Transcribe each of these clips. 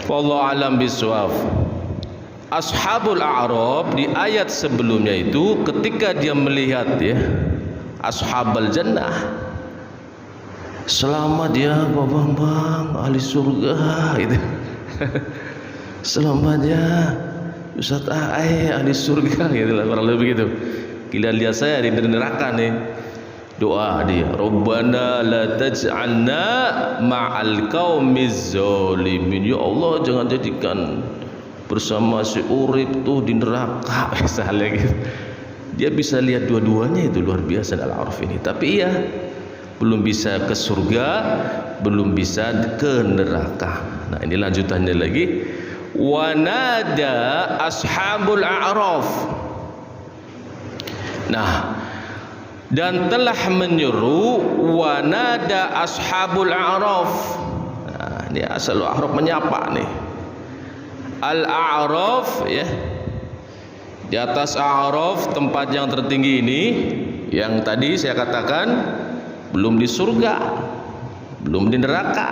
Wallahu alam bisawab. Ashabul A'raf di ayat sebelumnya itu ketika dia melihat ya ashabal jannah, selamat ya bang ahli surga gitu. Selamat ya Ustaz Ae ahli surga gitu lah, kurang lebih begitu. Kalian lihat saya di neraka nih, doa dia, Rabbana la taj'alna ma'al qaumiz zalimin. Ya Allah, jangan jadikan bersama si urip tuh di neraka misalnya gitu. Dia bisa lihat dua-duanya, itu luar biasa Al-A'raf ini. Tapi iya, belum bisa ke surga, belum bisa ke neraka. Nah, ini lanjutannya lagi. Wanada ashabul a'raf. Nah, dan telah menyeru wanada ashabul a'raf. Nah, ini asal a'raf menyapa nih. Al-a'raf ya. Di atas a'raf tempat yang tertinggi ini, yang tadi saya katakan belum di surga, belum di neraka.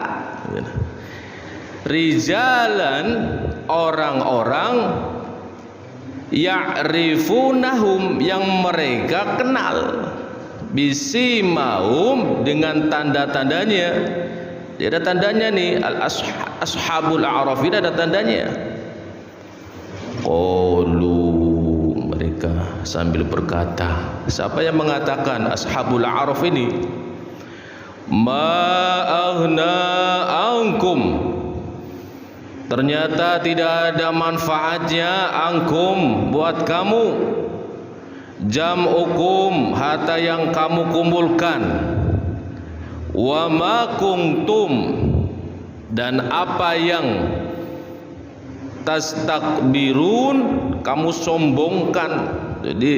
Rijalan, orang-orang ya'rifunahum, yang mereka kenal, bisimahum, dengan tanda-tandanya. Dia ada tandanya nih, ashabul a'raf ini ada tandanya. Qalu, mereka sambil berkata, siapa yang mengatakan ashabul a'raf ini? Ma aghna ankum, ternyata tidak ada manfaatnya angkum, buat kamu, jam'ukum, harta yang kamu kumpulkan, wa ma kuntum, dan apa yang tastakbirun, kamu sombongkan. Jadi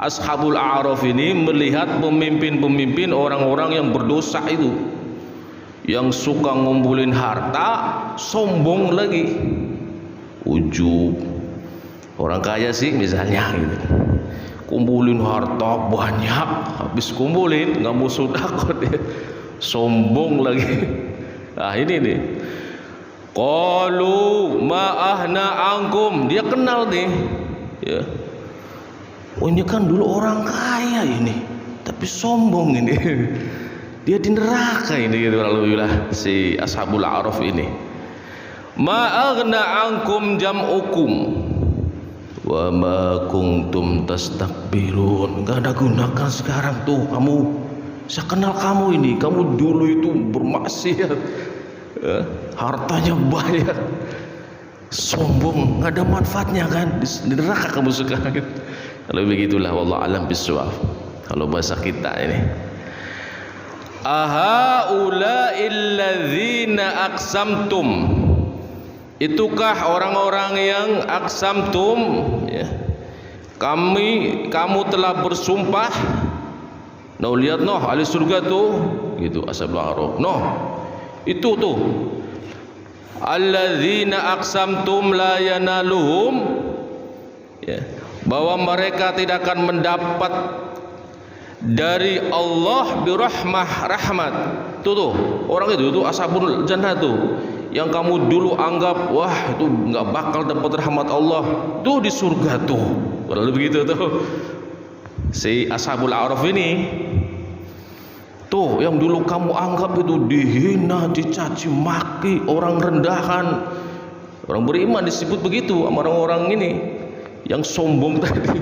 ashabul a'raf ini melihat pemimpin-pemimpin orang-orang yang berdosa itu, yang suka ngumpulin harta, sombong lagi, ujub. Orang kaya sih misalnya gitu, kumpulin harta banyak, habis kumpulin nggak mau sedekah dia, sombong lagi. Nah ini nih, qalu ma ahna ankum, dia kenal nih ya. Oh ini kan dulu orang kaya ini, tapi sombong ini. Dia di neraka ini gitu, alhamdulillah si ashabul a'raf ini. Ma aghna ankum jam'ukum wa ma kuntum tastakbirun. Enggak ada gunakan sekarang tuh kamu. Saya kenal kamu ini, kamu dulu itu bermaksiat, hartanya banyak, sombong, enggak ada manfaatnya kan, di neraka kamu sekarang. Kalau begitulah, wallahu alam bisawab. Kalau bahasa kita ini, ahaula'il ladzina aqsamtum, itukah orang-orang yang aqsamtum ya, kamu telah bersumpah. Nah lihat noh ahli surga tuh gitu, ashabul a'raf noh itu tuh, alladzina aqsamtum la yanaluhum ya, bahwa mereka tidak akan mendapat dari Allah birahmah, rahmat. Tuh orang itu tuh ashabul jannah tuh, yang kamu dulu anggap wah itu nggak bakal dapat rahmat Allah, tuh di surga tuh. Kalau begitu tuh si ashabul a'raf ini tuh, yang dulu kamu anggap itu dihina, dicaci maki, orang rendahan. Orang beriman disebut begitu sama orang-orang ini yang sombong tadi.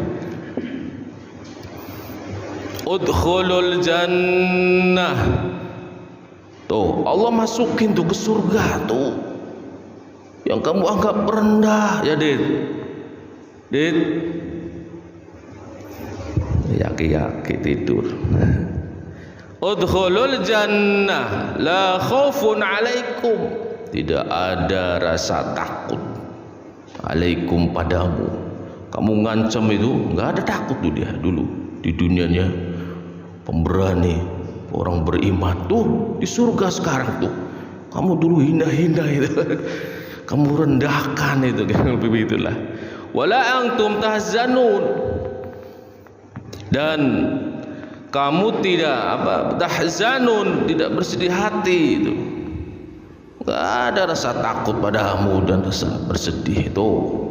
Udkhulul jannah, tuh Allah masukin tuh ke surga tuh, yang kamu anggap rendah ya Dit yaki-yaki tidur. Udkhulul jannah la khaufun alaikum, tidak ada rasa takut alaikum padamu. Kamu ngancam itu nggak ada takut tuh dia dulu di dunianya, pemberani, orang beriman. Tuh di surga sekarang tuh kamu dulu hina-hina itu, kamu rendahkan itu, begitulah. Wala antum tahzanun, dan kamu tidak tahzanun, tidak bersedih hati itu. Nggak ada rasa takut padamu dan rasa bersedih tuh.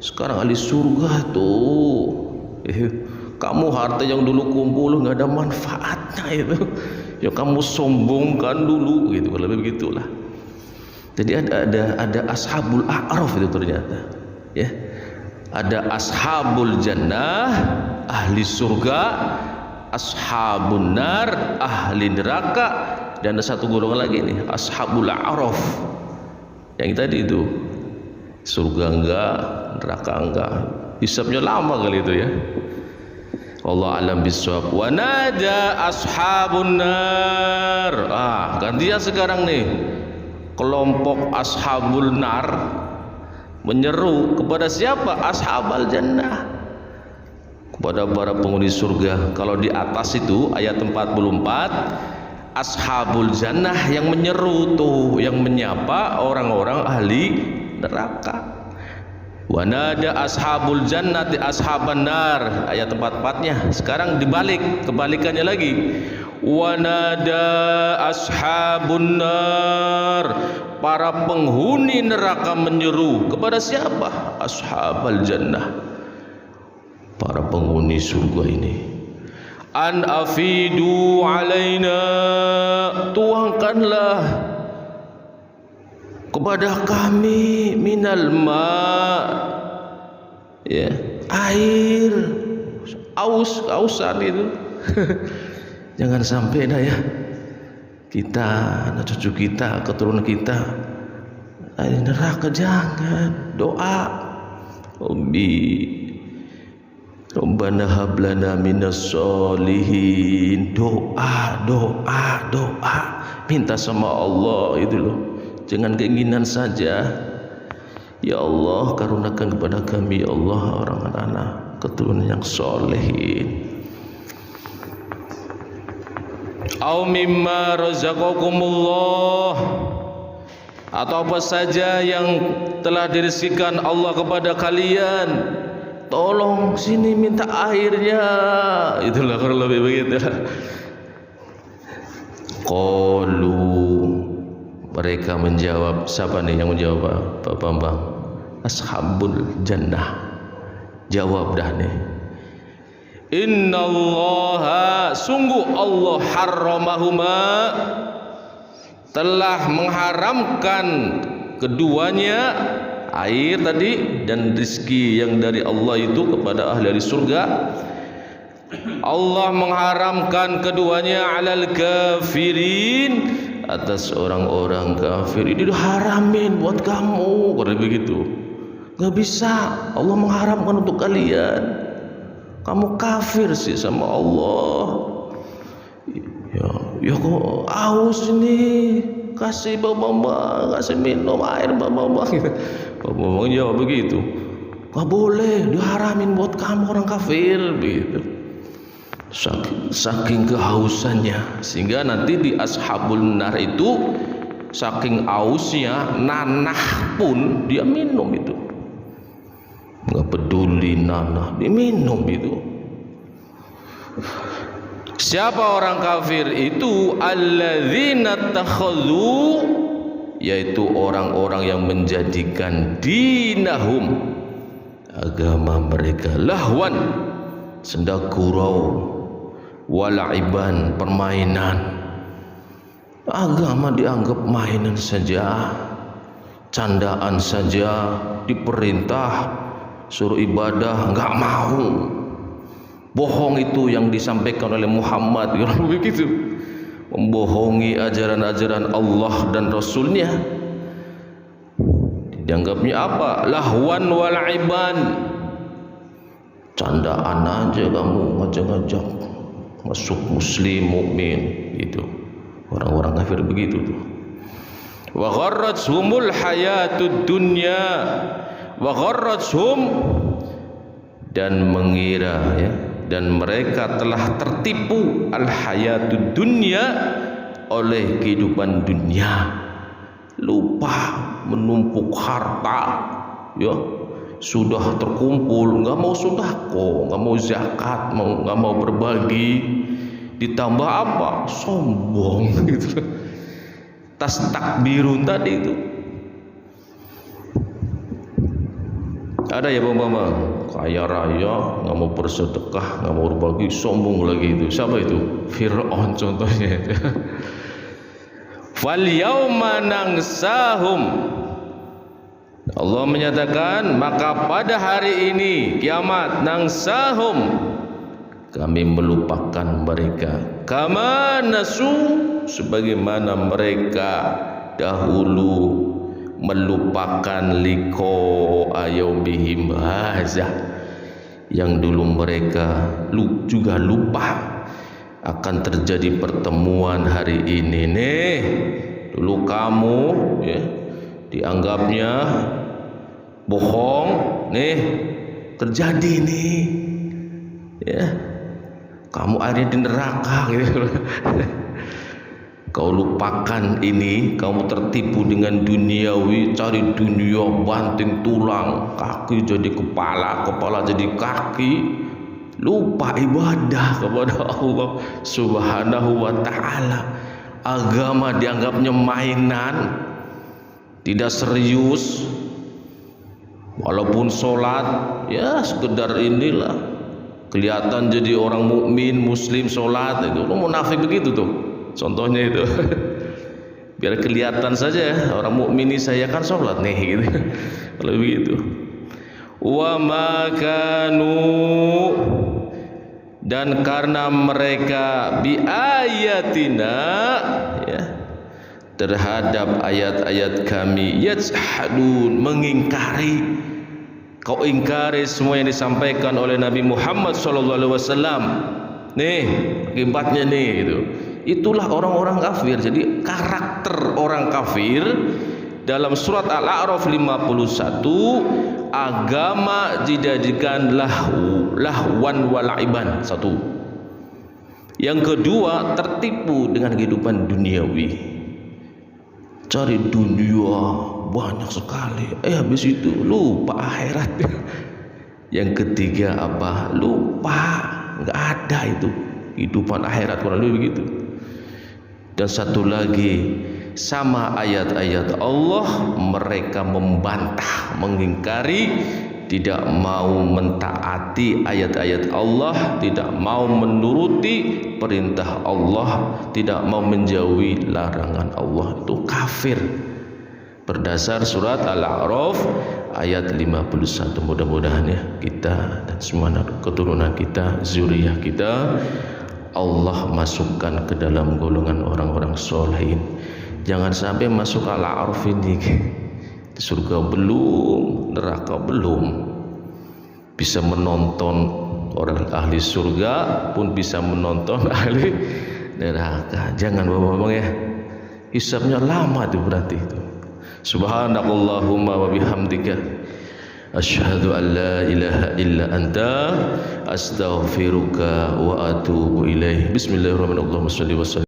Sekarang ahli surga tuh. Kamu harta yang dulu kumpul nggak ada manfaatnya itu. Ya kamu sombongkan dulu gitu, lebih begitulah. Jadi ada ashabul a'raf itu ternyata. Ya. Ada ashabul jannah, ahli surga, ashabun nar, ahli neraka, dan ada satu golongan lagi nih, ashabul a'raf. Yang tadi itu surga enggak, neraka enggak. Hisabnya lama kali itu ya. Allah alam bisawab. Wa nada ashabun nar. Gantian sekarang nih. Kelompok ashabul nar menyeru kepada siapa? Ashabal jannah, kepada para penghuni surga. Kalau di atas itu ayat 44, ashabul jannah yang menyeru tuh, yang menyapa orang-orang ahli neraka. Wa nada ashabul jannati ashaban nar, ayat 44-nya. Sekarang dibalik, kebalikannya lagi. Wa nada ashabun nar, para penghuni neraka menyeru kepada siapa? Ashabal jannah, para penghuni surga ini. An afidu alaina, tuangkanlah kepada kami minal ma, ya, air, ausan itu. Jangan sampai dah ya kita, anak cucu kita, keturunan kita neraka, jangan. Doa Rabbana hab lana minas solihin, doa minta sama Allah itu loh, jangan keinginan saja. Ya Allah, karuniakan kepada kami ya Allah orang anak keturunan yang solehin. Au mimma razaqakumullah, atau apa saja yang telah direzekikan Allah kepada kalian, tolong sini minta airnya. Itulah kalau lebih begitu. Qalu, mereka menjawab. Siapa nih yang menjawab? Pak Bambang. Ashabul jannah. Jawab dah nih. Innallaha, sungguh Allah, harramahuma, telah mengharamkan keduanya, air tadi dan rezeki yang dari Allah itu kepada ahli surga. Allah mengharamkan keduanya alal kafirin, atas orang-orang kafir. Ini diharamin buat kamu, kalau begitu nggak bisa. Allah mengharamkan untuk kalian. Kamu kafir sih sama Allah. Ya kok aus ini, kasih Bapak, kasih minum air Bapak. Bapak jawab begitu. Gak boleh, diharamin buat kamu orang kafir begitu. Saking kehausannya, sehingga nanti di ashabul nar itu saking ausnya, nanah pun dia minum itu. Nggak peduli nanah, dia minum itu. Siapa orang kafir itu? Alladzina takhadhu, yaitu orang-orang yang menjadikan dinahum, agama mereka, lahwan, senda gurau, wala'iban, permainan. Agama dianggap mainan saja, candaan saja. Diperintah suruh ibadah nggak mau. Bohong itu yang disampaikan oleh Muhammad, kalau begitu, membohongi ajaran-ajaran Allah dan Rasulnya. Dianggapnya apa? Lahwan wala'iban, candaan aja kamu, ngajak-ngajak masuk muslim mukmin gitu. Orang-orang kafir begitu tuh. Wa gharrathumul hayatud dunya, wa gharrathum, dan mengira ya, dan mereka telah tertipu al hayatud dunya, oleh kehidupan dunia. Lupa menumpuk harta ya, sudah terkumpul, nggak mau sedekah, nggak mau zakat, nggak mau berbagi, ditambah apa? Sombong gitu. tas takbirun tadi itu. Ada ya Bapak, kaya raya, nggak mau bersedekah, nggak mau berbagi, sombong lagi itu. Siapa itu? Fir'aun contohnya. Fal yauma nangsahum. Allah menyatakan, maka pada hari ini kiamat, nangsahum, kami melupakan mereka, kama nasu, sebagaimana mereka dahulu melupakan liko ayaumihim haza, yang dulu mereka juga lupa akan terjadi pertemuan hari ini nih. Dulu kamu ya dianggapnya bohong, nih terjadi nih ya, kamu akhirnya di neraka gitu. Kau lupakan ini, kamu tertipu dengan duniawi, cari dunia banting tulang, kaki jadi kepala, kepala jadi kaki, lupa ibadah kepada Allah Subhanahu wa ta'ala. Agama dianggapnya mainan, tidak serius. Walaupun sholat ya sekedar inilah, kelihatan jadi orang mukmin muslim sholat itu, lu munafik begitu tuh. Contohnya itu, biar kelihatan saja orang mukmin ini saya kan sholat nih gitu. Kalau begitu, wa makanu, dan karena mereka bi ayatina ya, terhadap ayat-ayat kami, yajhadun, mengingkari. Kau ingkari semua yang disampaikan oleh Nabi Muhammad SAW. Nih akibatnya nih itu. Itulah orang-orang kafir. Jadi karakter orang kafir dalam surat Al-A'raf 51, agama dijadikan lahwan wala'iban. Satu. Yang kedua, tertipu dengan kehidupan duniawi. Cari dunia banyak sekali, habis itu lupa akhirat. Yang ketiga apa? Lupa, nggak ada itu kehidupan akhirat, kurang lebih begitu. Dan satu lagi, sama ayat-ayat Allah mereka membantah, mengingkari, tidak mau mentaati ayat-ayat Allah, tidak mau menuruti perintah Allah, tidak mau menjauhi larangan Allah. Itu kafir berdasar surat Al-A'raf ayat 51. Mudah-mudahan ya kita dan semua keturunan kita, zuriyah kita, Allah masukkan ke dalam golongan orang-orang solehin. Jangan sampai masuk Al-A'raf ini surga belum, neraka belum, bisa menonton orang ahli surga pun bisa menonton ahli neraka. Jangan bapak-bapak ya, hisabnya lama itu berarti itu. Subhanakallahumma wa bihamdika asyhadu an la ilaha illa anta astaghfiruka wa atubu ilaih. Bismillahirrahmanirrahim.